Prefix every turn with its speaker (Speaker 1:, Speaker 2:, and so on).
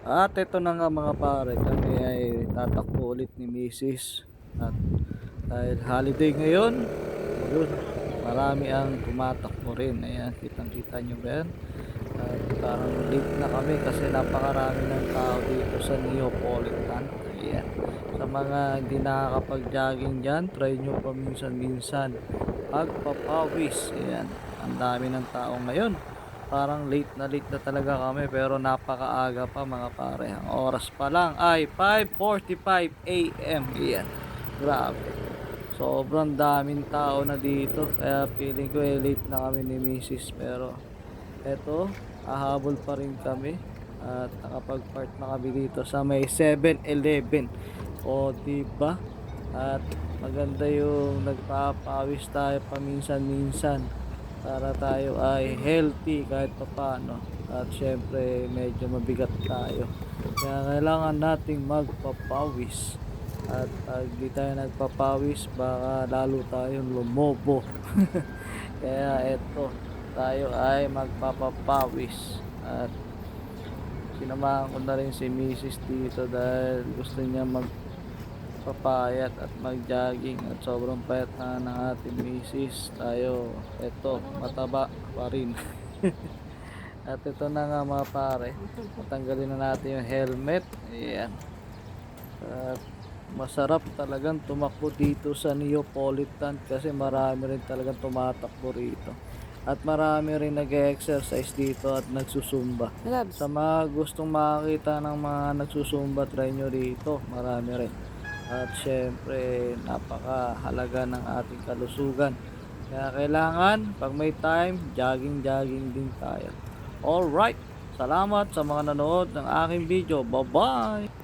Speaker 1: At ito na nga mga pare, kami ay tatakbo ulit ni Mrs. At dahil holiday ngayon, yun, marami ang tumatakbo rin. Ayan, kitang-kita nyo ba yan? At parang late na kami kasi napakarami ng tao dito sa Neapolitan. Ayan. Sa mga hindi nakakapag-jogging dyan, try nyo paminsan-minsan pagpapawis. Ayan, ang dami ng tao ngayon. Parang late na talaga kami pero napakaaga pa mga pare. Ang oras pa lang ay 5:45 AM. Ayan. Grabe. Sobrang daming tao na dito. Kaya feeling ko late na kami ni Mrs. Pero eto, hahabol pa rin kami. At nakapag-park na kami dito sa may 7-Eleven. O diba? At maganda yung nagpapawis tayo paminsan-minsan para tayo ay healthy kahit papano. At syempre medyo mabigat tayo, kaya kailangan nating magpapawis. At pag di tayo nagpapawis baka lalo tayong lumobo. Kaya eto, tayo ay magpapapawis. At sinamahan ko na rin si Mrs. dito dahil gusto niya magpapayat at mag-jogging at sobrang payat na ng ating misis. Tayo eto, mataba pa rin. At ito na nga mga pare, matanggalin na natin yung helmet. Ayan. At masarap talagang tumakbo dito sa Neapolitan kasi marami rin talagang tumatakbo rito. At marami rin nag-exercise dito at nagsusumba. Sa mga gustong makakita ng mga nagsusumba, try nyo rito. Marami rin. At syempre, napakahalaga ng ating kalusugan. Kaya kailangan, pag may time, jogging din tayo. Alright, salamat sa mga nanood ng aking video. Bye-bye!